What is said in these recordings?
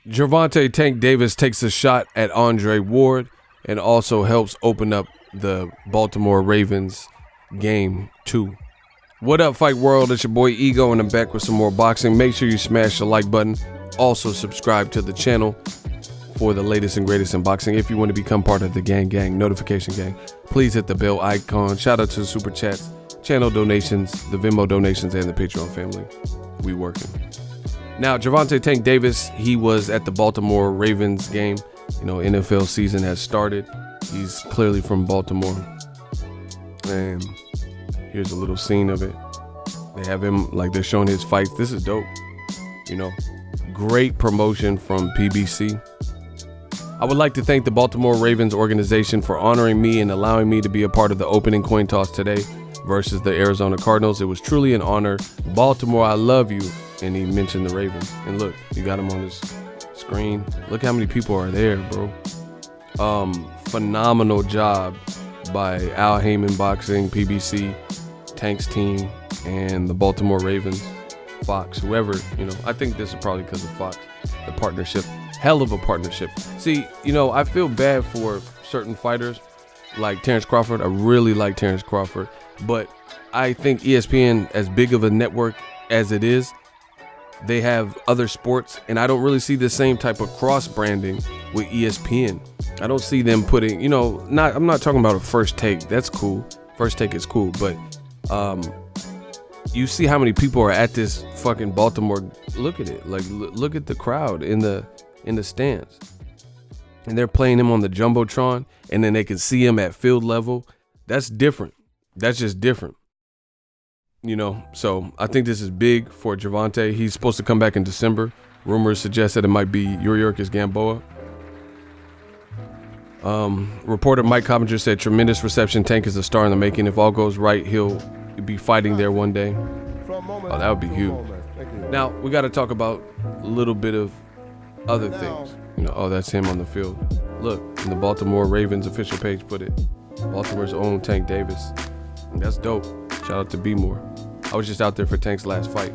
Gervonta Tank Davis takes a shot at Andre Ward and also helps open up the Baltimore Ravens game 2. What up, Fight World? It's your boy Ego, and I'm back with some more boxing. Make sure you smash the like button. Also subscribe to the channel for the latest and greatest in boxing. If you want to become part of the gang notification gang, please hit the bell icon. Shout out to the super chats, channel donations, the Venmo donations, and the Patreon family. We working. Now, Gervonta Tank Davis, he was at the Baltimore Ravens game. You know, NFL season has started. He's clearly from Baltimore. And here's a little scene of it. They have him, like, they're showing his fights. This is dope. You know, great promotion from PBC. I would like to thank the Baltimore Ravens organization for honoring me and allowing me to be a part of the opening coin toss today versus the Arizona Cardinals. It was truly an honor. Baltimore, I love you. And he mentioned the Ravens. And look, you got him on his screen. Look how many people are there, bro. Phenomenal job by Al Heyman Boxing, PBC, Tank's team, and the Baltimore Ravens, Fox, whoever, you know. I think this is probably because of Fox, the partnership. Hell of a partnership. See, you know, I feel bad for certain fighters like Terrence Crawford. I really like Terrence Crawford. But I think ESPN, as big of a network as it is, they have other sports, and I don't really see the same type of cross-branding with ESPN. I don't see them putting, you know, I'm not talking about a First Take. That's cool. First Take is cool, but you see how many people are at this fucking Baltimore. Look at it. Like, look at the crowd in the stands. And they're playing him on the Jumbotron, and then they can see him at field level. That's different. That's just different. You know, so I think this is big for Gervonta. He's supposed to come back in December. Rumors suggest that it might be Yuriorkis Gamboa. Reporter Mike Coppinger said, tremendous reception. Tank is a star in the making. If all goes right, he'll be fighting there one day. Oh, that would be huge. Now, we got to talk about a little bit of other things. You know, oh, that's him on the field. Look, in the Baltimore Ravens official page put it, Baltimore's own Tank Davis. And that's dope. Shout out to B More. I was just out there for Tank's last fight.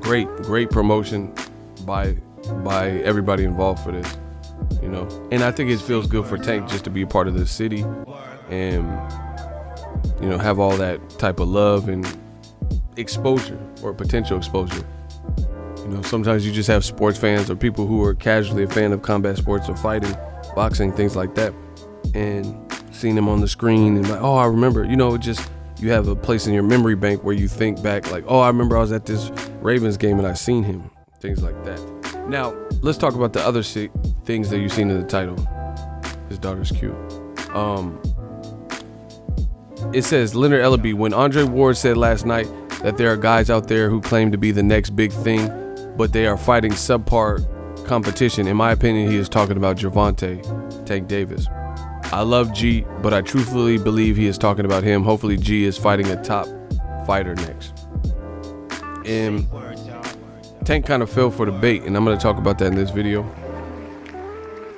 Great promotion by everybody involved for this, you know. And I think it feels good for Tank just to be a part of this city and, you know, have all that type of love and exposure or potential exposure. You know, sometimes you just have sports fans or people who are casually a fan of combat sports or fighting, boxing, things like that, and seeing him on the screen and like, oh, I remember, you know, just you have a place in your memory bank where you think back like, oh, I remember I was at this Ravens game and I seen him, things like that. Now, let's talk about the other things that you've seen in the title. His daughter's cute. It says, Leonard Ellaby, when Andre Ward said last night that there are guys out there who claim to be the next big thing, but they are fighting subpar competition, in my opinion, he is talking about Gervonta Tank Davis. I love G, but I truthfully believe he is talking about him. Hopefully G is fighting a top fighter next. And Tank kind of fell for the bait, and I'm going to talk about that in this video.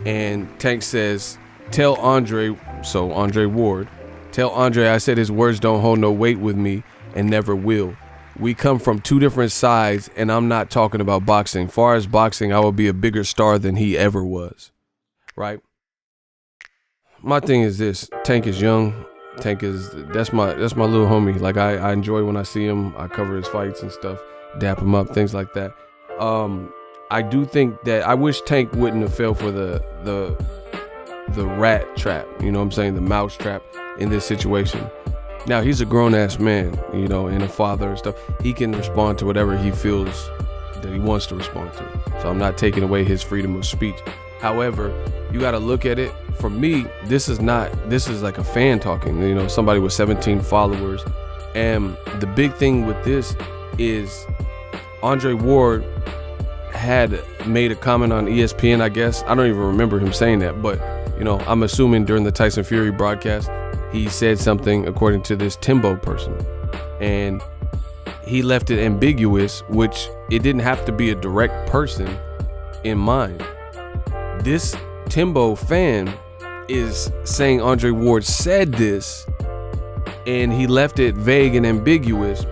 And Tank says, tell Andre, so Andre Ward, tell Andre I said his words don't hold no weight with me and never will. We come from two different sides, and I'm not talking about boxing. Far as boxing, I will be a bigger star than he ever was. Right? My thing is this, Tank is young. Tank is, that's my little homie. Like, I enjoy when I see him. I cover his fights and stuff, dap him up, things like that. I do think that I wish Tank wouldn't have fell for the rat trap, you know what I'm saying, the mouse trap in this situation. Now, he's a grown-ass man, you know, and a father and stuff. He can respond to whatever he feels that he wants to respond to. So I'm not taking away his freedom of speech. However, you got to look at it. For me, this is like a fan talking, you know, somebody with 17 followers. And the big thing with this is Andre Ward had made a comment on ESPN, I guess. I don't even remember him saying that, but, you know, I'm assuming during the Tyson Fury broadcast, he said something according to this Timbo person. And he left it ambiguous, which it didn't have to be a direct person in mind. This Timbo fan is saying Andre Ward said this, and he left it vague and ambiguous.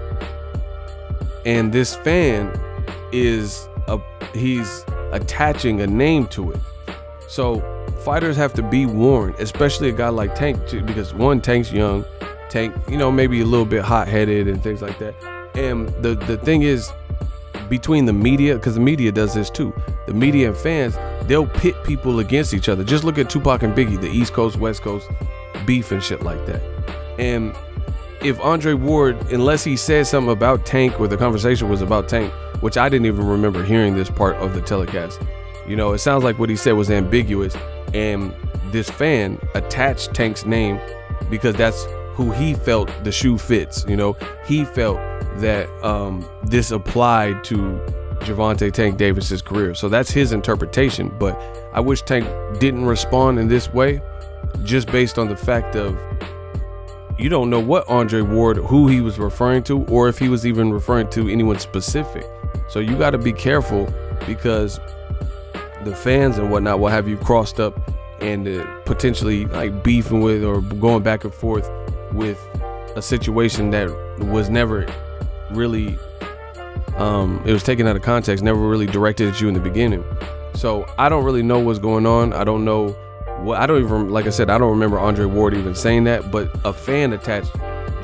And this fan he's attaching a name to it. So fighters have to be warned, especially a guy like Tank, because one, Tank's young. Tank, maybe a little bit hot-headed and things like that. And the thing is, between the media, because the media does this too, the media and fans, they'll pit people against each other. Just look at Tupac and Biggie, the East Coast, West Coast beef and shit like that. And if Andre Ward, unless he said something about Tank, or the conversation was about Tank, which I didn't even remember hearing this part of the telecast, it sounds like what he said was ambiguous, and this fan attached Tank's name because that's who he felt the shoe fits. He felt that this applied to Gervonta Tank Davis's career. So that's his interpretation. But I wish Tank didn't respond in this way, just based on the fact of you don't know what Andre Ward, who he was referring to, or if he was even referring to anyone specific. So you got to be careful, because the fans and whatnot will have you crossed up and potentially like beefing with or going back and forth with a situation that was never really it was taken out of context, never really directed at you in the beginning. So I don't really know what's going on. I don't know what, like I said, I don't remember Andre Ward even saying that, but a fan attached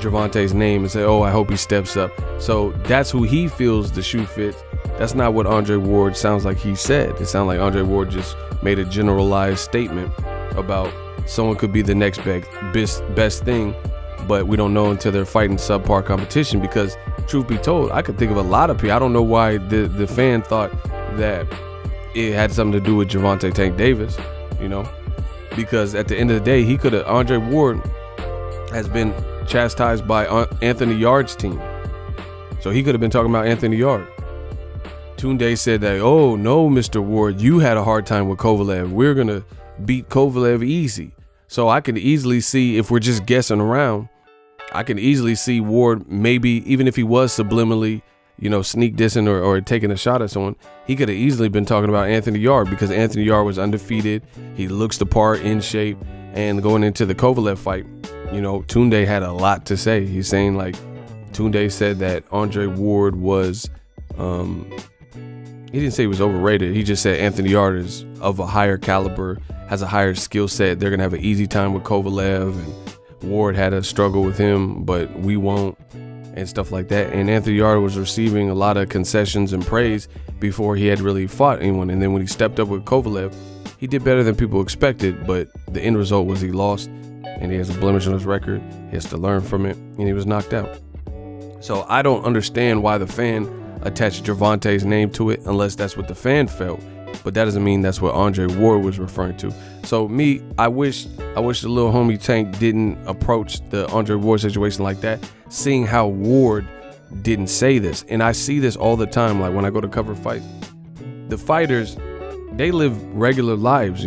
Gervonta's name and said, oh, I hope he steps up. So that's who he feels the shoe fits. That's not what Andre Ward sounds like he said. It sounds like Andre Ward just made a generalized statement about someone could be the next best thing, but we don't know until they're fighting subpar competition. Because truth be told, I could think of a lot of people. I don't know why the fan thought that it had something to do with Gervonta Tank Davis, because at the end of the day, Andre Ward has been chastised by Anthony Yard's team. So he could have been talking about Anthony Yard. Tunde said that, oh no, Mr. Ward, you had a hard time with Kovalev. We're going to beat Kovalev easy. So I can easily see, if we're just guessing around, I can easily see Ward, maybe even if he was subliminally, sneak dissing or taking a shot at someone, he could have easily been talking about Anthony Yard, because Anthony Yard was undefeated. He looks the part, in shape, and going into the Kovalev fight, Tunde had a lot to say. He's saying, like, Tunde said that Andre Ward was, he didn't say he was overrated. He just said Anthony Yard is of a higher caliber, has a higher skill set. They're going to have an easy time with Kovalev, and Ward had a struggle with him, but we won't, and stuff like that. And Anthony Yard was receiving a lot of concessions and praise before he had really fought anyone. And then when he stepped up with Kovalev, he did better than people expected, but the end result was he lost, and he has a blemish on his record. He has to learn from it, and he was knocked out. So I don't understand why the fan attached Gervonta's name to it, unless that's what the fan felt. But that doesn't mean that's what Andre Ward was referring to. So I wish the little homie Tank didn't approach the Andre Ward situation like that, seeing how Ward didn't say this. And I see this all the time, like when I go to cover fights. The fighters, they live regular lives,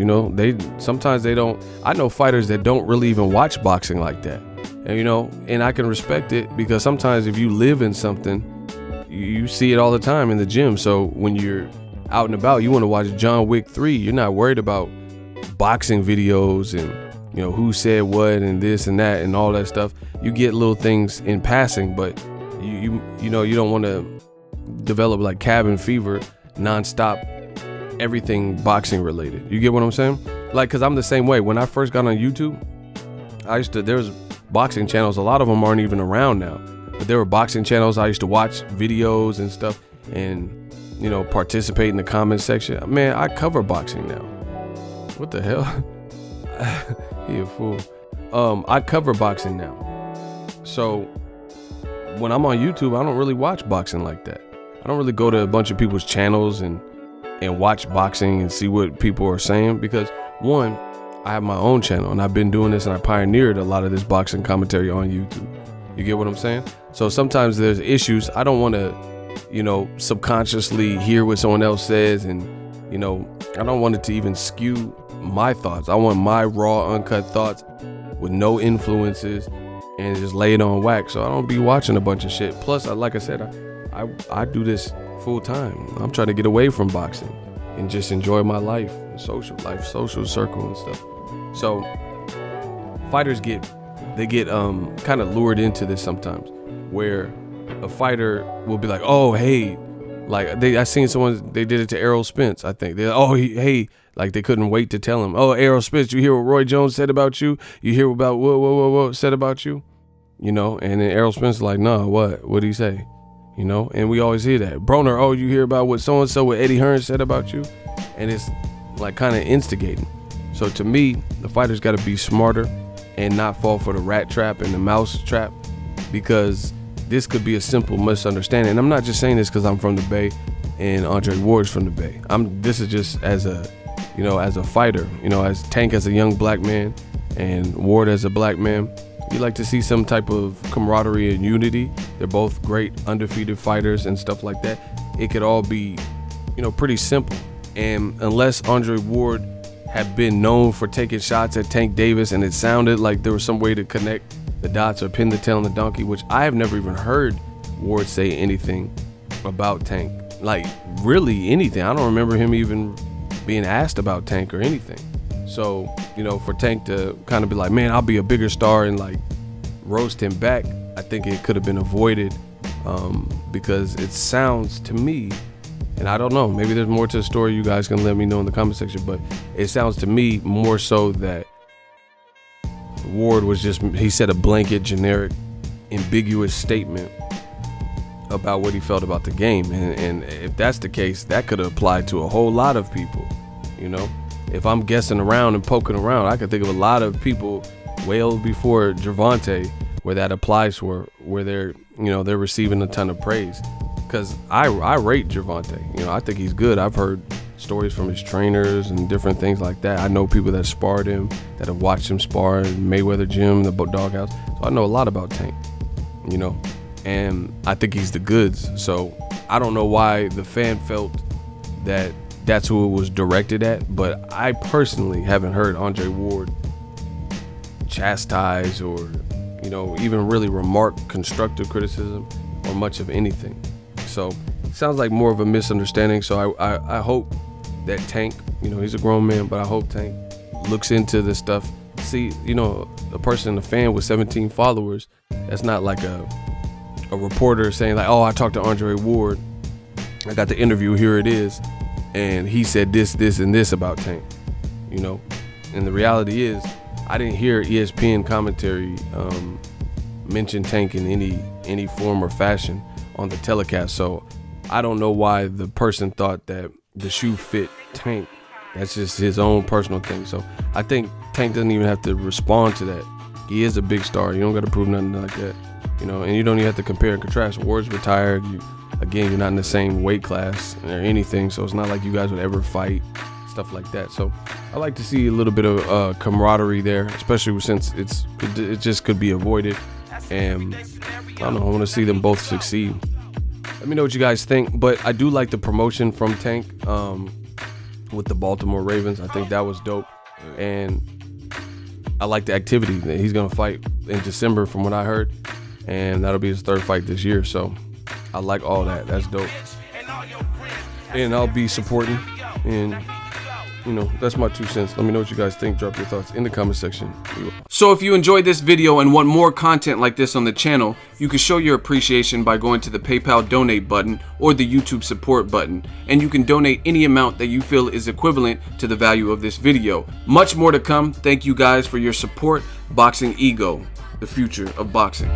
sometimes they don't. I know fighters that don't really even watch boxing like that. And and I can respect it, because sometimes if you live in something, you see it all the time in the gym. So when you're out and about, you want to watch John Wick 3, you're not worried about boxing videos and who said what and this and that and all that stuff. You get little things in passing, but you don't want to develop like cabin fever nonstop, everything boxing related. You get what I'm saying? Like, because I'm the same way. When I first got on YouTube, there was boxing channels. A lot of them aren't even around now, but there were boxing channels. I used to watch videos and stuff, and participate in the comment section. Man, I cover boxing now. What the hell? He a fool. I cover boxing now. So when I'm on YouTube, I don't really watch boxing like that. I don't really go to a bunch of people's channels and watch boxing and see what people are saying, because one, I have my own channel, and I've been doing this, and I pioneered a lot of this boxing commentary on YouTube. You get what I'm saying? So sometimes there's issues. I don't want to subconsciously hear what someone else says, and I don't want it to even skew my thoughts. I want my raw, uncut thoughts with no influences, and just lay it on wax. So I don't be watching a bunch of shit. Plus, like I said, I do this full time. I'm trying to get away from boxing and just enjoy my life, social circle and stuff. So fighters get kind of lured into this sometimes, where a fighter will be like, oh hey, like I seen someone, they did it to Errol Spence, I think. Hey, like they couldn't wait to tell him, oh Errol Spence, you hear what Roy Jones said about you? You hear about what said about you? You know, and then Errol Spence is like, no, what'd he say? You know, and we always hear that. Broner, oh, you hear about what so-and-so, what Eddie Hearn said about you? And it's like kind of instigating. So to me, the fighters got to be smarter and not fall for the rat trap and the mouse trap, because this could be a simple misunderstanding. And I'm not just saying this because I'm from the Bay and Andre Ward's from the Bay. This is just as a fighter, as Tank as a young black man and Ward as a black man. You like to see some type of camaraderie and unity. They're both great undefeated fighters and stuff like that. It could all be, pretty simple. And unless Andre Ward had been known for taking shots at Tank Davis and it sounded like there was some way to connect the dots or pin the tail on the donkey, which I have never even heard Ward say anything about Tank. Like really anything. I don't remember him even being asked about Tank or anything. So, for Tank to kind of be like, man, I'll be a bigger star and like roast him back, I think it could have been avoided, because it sounds to me, and I don't know, maybe there's more to the story, you guys can let me know in the comment section, but it sounds to me more so that Ward was he said a blanket, generic, ambiguous statement about what he felt about the game. And if that's the case, that could apply to a whole lot of people, If I'm guessing around and poking around, I could think of a lot of people well before Gervonta where that applies for, where they're receiving a ton of praise. Because I rate Gervonta. I think he's good. I've heard stories from his trainers and different things like that. I know people that sparred him, that have watched him spar in Mayweather Gym, the Doghouse. So I know a lot about Tank, and I think he's the goods. So I don't know why the fan felt that that's who it was directed at, but I personally haven't heard Andre Ward chastise or, even really remark constructive criticism or much of anything. So it sounds like more of a misunderstanding. So I hope that Tank, he's a grown man, but I hope Tank looks into this stuff. See, a person, a fan with 17 followers, that's not like a reporter saying like, oh, I talked to Andre Ward, I got the interview, here it is, and he said this, and this about Tank, And the reality is, I didn't hear ESPN commentary mention Tank in any form or fashion on the telecast. So I don't know why the person thought that the shoe fit Tank. That's just his own personal thing. So I think Tank doesn't even have to respond to that. He is a big star. You don't got to prove nothing like that, and you don't even have to compare and contrast. Ward's retired. You're not in the same weight class or anything, so it's not like you guys would ever fight, stuff like that. So I like to see a little bit of camaraderie there, especially since it just could be avoided. And I don't know, I want to see them both succeed. Let me know what you guys think, but I do like the promotion from Tank with the Baltimore Ravens. I think that was dope, and I like the activity that he's gonna fight in December from what I heard, and that'll be his third fight this year. So I like all that. That's dope. And I'll be supporting. And, that's my 2 cents. Let me know what you guys think. Drop your thoughts in the comment section. So if you enjoyed this video and want more content like this on the channel, you can show your appreciation by going to the PayPal donate button or the YouTube support button. And you can donate any amount that you feel is equivalent to the value of this video. Much more to come. Thank you guys for your support. Boxing Ego, the future of boxing.